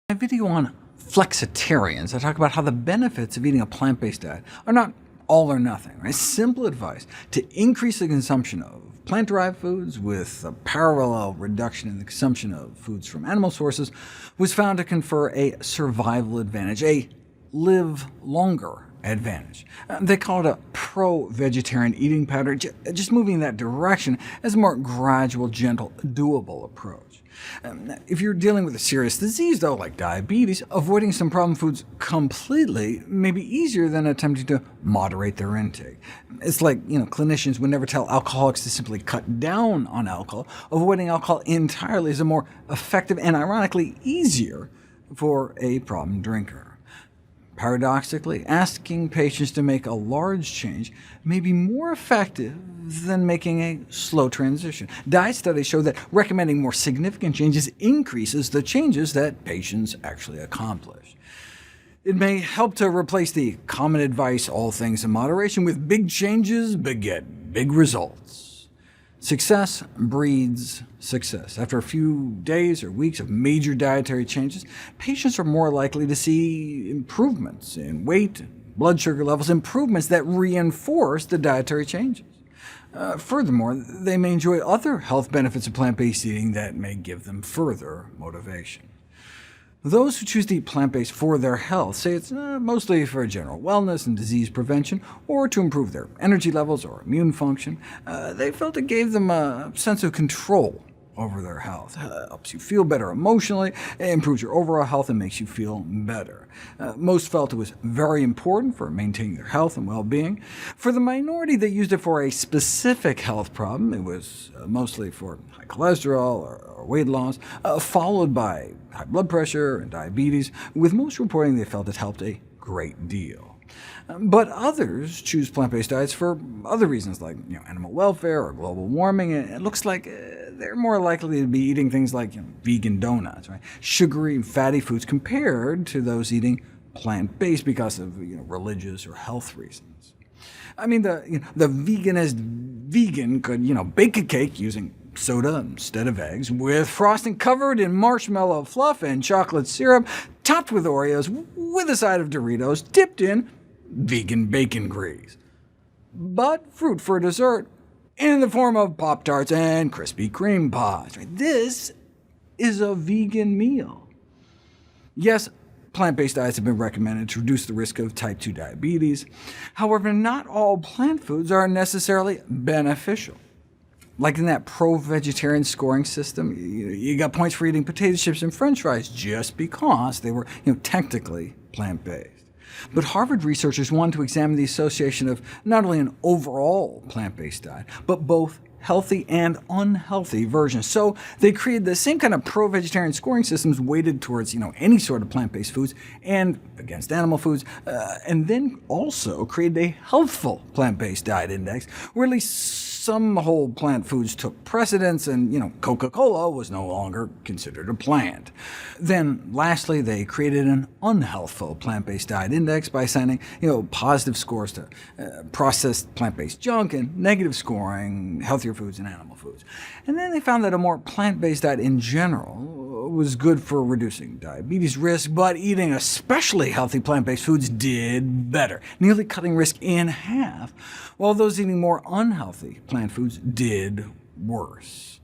In my video on flexitarians, I talk about how the benefits of eating a plant-based diet are not all or nothing. Right? Simple advice to increase the consumption of plant-derived foods with a parallel reduction in the consumption of foods from animal sources was found to confer a survival advantage, a live longer advantage. They call it a pro-vegetarian eating pattern, just moving in that direction as a more gradual, gentle, doable approach. If you're dealing with a serious disease, though, like diabetes, avoiding some problem foods completely may be easier than attempting to moderate their intake. It's like clinicians would never tell alcoholics to simply cut down on alcohol. Avoiding alcohol entirely is a more effective and ironically easier for a problem drinker. Paradoxically, asking patients to make a large change may be more effective than making a slow transition. Diet studies show that recommending more significant changes increases the changes that patients actually accomplish. It may help to replace the common advice, all things in moderation, with big changes beget big results. Success breeds success. After a few days or weeks of major dietary changes, patients are more likely to see improvements in weight and blood sugar levels, improvements that reinforce the dietary changes. Furthermore, they may enjoy other health benefits of plant-based eating that may give them further motivation. Those who choose to eat plant-based for their health say it's mostly for general wellness and disease prevention, or to improve their energy levels or immune function. They felt it gave them a sense of control over their health. Helps you feel better emotionally, improves your overall health, and makes you feel better. Most felt it was very important for maintaining their health and well-being. For the minority that used it for a specific health problem, it was mostly for high cholesterol or weight loss, followed by high blood pressure and diabetes, with most reporting they felt it helped a great deal. But others choose plant-based diets for other reasons, like animal welfare or global warming. It looks like they're more likely to be eating things like vegan donuts, right? Sugary and fatty foods, compared to those eating plant-based because of religious or health reasons. I mean, the veganist vegan could bake a cake using soda instead of eggs, with frosting covered in marshmallow fluff and chocolate syrup, topped with Oreos, with a side of Doritos, dipped in vegan bacon grease. But fruit for dessert, in the form of Pop-Tarts and Krispy Kreme pods. This is a vegan meal. Yes, plant-based diets have been recommended to reduce the risk of type 2 diabetes. However, not all plant foods are necessarily beneficial. Like in that pro-vegetarian scoring system, you got points for eating potato chips and french fries just because they were technically plant-based. But Harvard researchers wanted to examine the association of not only an overall plant-based diet, but both healthy and unhealthy versions. So they created the same kind of pro-vegetarian scoring systems weighted towards any sort of plant-based foods and against animal foods, and then also created a healthful plant-based diet index, where at least some whole plant foods took precedence, and Coca-Cola was no longer considered a plant. Then lastly, they created an unhealthful plant-based diet index by assigning positive scores to processed plant-based junk and negative scoring healthier foods and animal foods. And then they found that a more plant-based diet in general was good for reducing diabetes risk, but eating especially healthy plant-based foods did better, nearly cutting risk in half, while those eating more unhealthy plant foods did worse.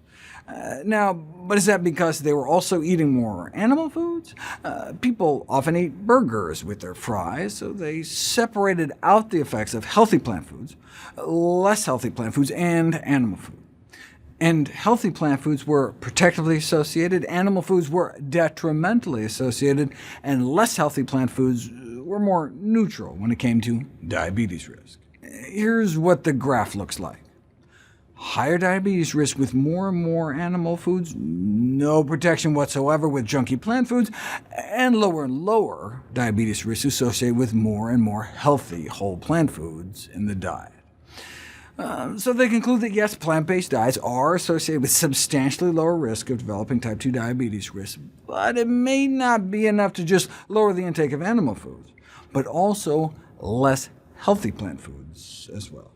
But is that because they were also eating more animal foods? People often eat burgers with their fries, so they separated out the effects of healthy plant foods, less healthy plant foods, and animal food. And healthy plant foods were protectively associated, animal foods were detrimentally associated, and less healthy plant foods were more neutral when it came to diabetes risk. Here's what the graph looks like. Higher diabetes risk with more and more animal foods, no protection whatsoever with junky plant foods, and lower diabetes risk associated with more and more healthy whole plant foods in the diet. So they conclude that yes, plant-based diets are associated with substantially lower risk of developing type 2 diabetes risk, but it may not be enough to just lower the intake of animal foods, but also less healthy plant foods as well.